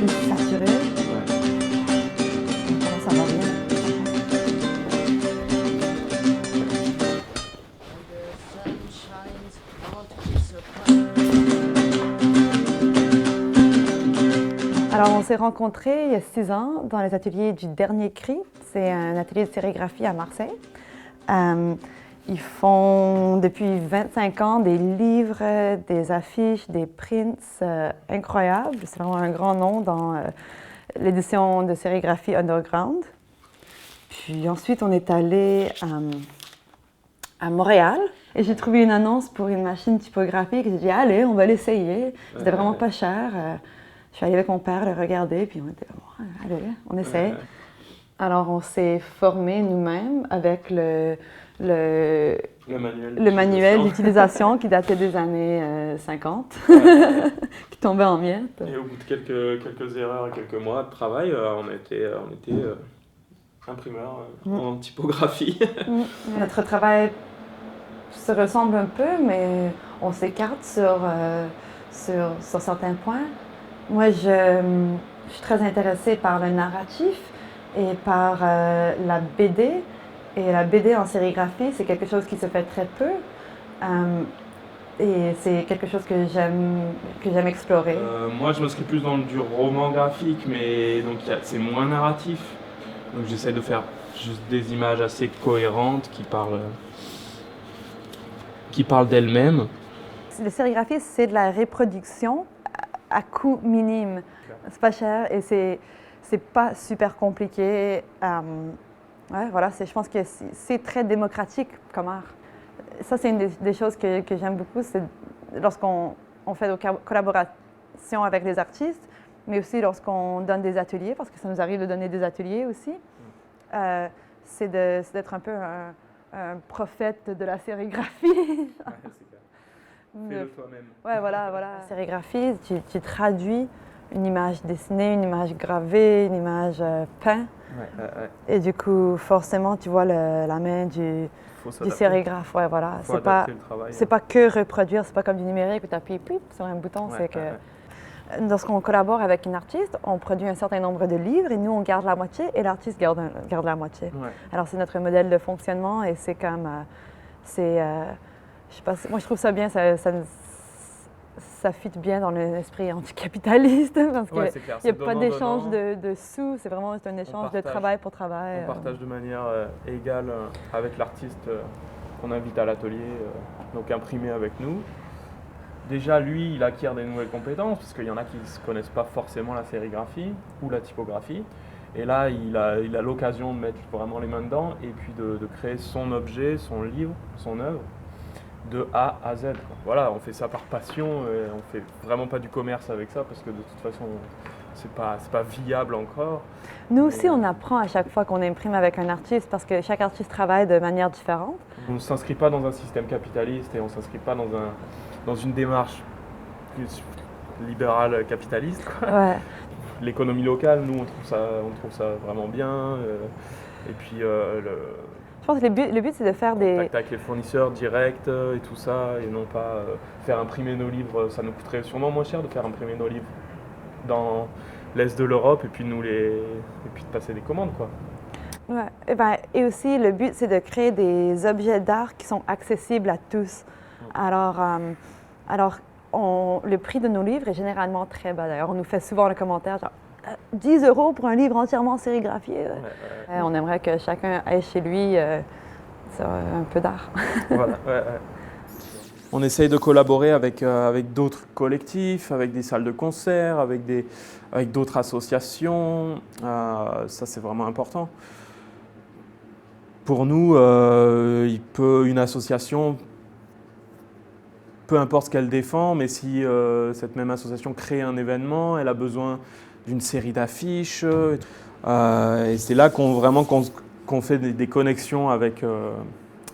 plus saturé. Comment ça va bien? Alors, on s'est rencontrés il y a 6 ans dans les ateliers du Dernier Cri. C'est un atelier de sérigraphie à Marseille. Ils font depuis 25 ans des livres, des affiches, des prints incroyables. C'est vraiment un grand nom dans l'édition de sérigraphie underground. Puis ensuite, on est allé à Montréal et j'ai trouvé une annonce pour une machine typographique. J'ai dit, allez, on va l'essayer. C'était vraiment pas cher. Je suis allée avec mon père le regarder, puis on était, bon, allez, on essaye. Alors, on s'est formé nous-mêmes avec le manuel d'utilisation qui datait des années 50, qui tombait en miettes. Et au bout de quelques erreurs et quelques mois de travail, on était imprimeur en typographie. Notre travail se ressemble un peu, mais on s'écarte sur certains points. Moi, je suis très intéressée par le narratif et par la BD. Et la BD en sérigraphie, c'est quelque chose qui se fait très peu. Et c'est quelque chose que j'aime explorer. Moi, je m'inscris plus dans du roman graphique, mais donc c'est moins narratif. Donc j'essaie de faire juste des images assez cohérentes qui parlent d'elles-mêmes. La sérigraphie, c'est de la reproduction à coût minime. C'est pas cher et c'est pas super compliqué. Ouais, voilà, je pense que c'est très démocratique comme art. Ça, c'est une des choses que j'aime beaucoup, c'est lorsqu'on fait des collaborations avec les artistes, mais aussi lorsqu'on donne des ateliers, parce que ça nous arrive de donner des ateliers aussi. C'est d'être un peu un prophète de la sérigraphie. Ouais, c'est clair. Fais-le toi-même. Ouais, voilà. La sérigraphie, tu traduis une image dessinée, une image gravée, une image peinte. Ouais. Et du coup, forcément, tu vois la main du sérigraphe. Ouais, voilà. C'est pas que reproduire, c'est pas comme du numérique où tu appuies sur un bouton. C'est que lorsqu'on collabore avec une artiste, on produit un certain nombre de livres et nous, on garde la moitié et l'artiste garde la moitié. Ouais. Alors, c'est notre modèle de fonctionnement et c'est comme... je sais pas, moi, je trouve ça bien, ça fit bien dans l'esprit anticapitaliste parce qu'il n'y a pas d'échange de sous, c'est vraiment un échange de travail pour travail. On partage de manière égale avec l'artiste qu'on invite à l'atelier, donc imprimé avec nous. Déjà, lui, il acquiert des nouvelles compétences parce qu'il y en a qui ne connaissent pas forcément la sérigraphie ou la typographie. Et là, il a l'occasion de mettre vraiment les mains dedans et puis de créer son objet, son livre, son œuvre. De A à Z. Voilà, on fait ça par passion, on fait vraiment pas du commerce avec ça parce que de toute façon, c'est pas viable encore. Nous aussi, on apprend à chaque fois qu'on imprime avec un artiste parce que chaque artiste travaille de manière différente. On ne s'inscrit pas dans un système capitaliste et on ne s'inscrit pas dans une démarche libérale capitaliste, quoi. Ouais. L'économie locale, nous, on trouve ça vraiment bien. Et puis je pense que le but c'est de faire des... Contact avec les fournisseurs directs et tout ça, et non pas faire imprimer nos livres. Ça nous coûterait sûrement moins cher de faire imprimer nos livres dans l'Est de l'Europe et puis de passer des commandes, quoi. Ouais. Et aussi, le but, c'est de créer des objets d'art qui sont accessibles à tous. Alors le prix de nos livres est généralement très bas. D'ailleurs, on nous fait souvent le commentaire, genre 10 € pour un livre entièrement sérigraphié. On aimerait que chacun ait chez lui un peu d'art. Voilà, On essaye de collaborer avec d'autres collectifs, avec des salles de concert, avec d'autres associations. Ça, c'est vraiment important. Pour nous, une association, peu importe ce qu'elle défend, mais si cette même association crée un événement, elle a besoin d'une série d'affiches. Et c'est là qu'on fait des connexions avec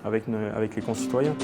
les concitoyens.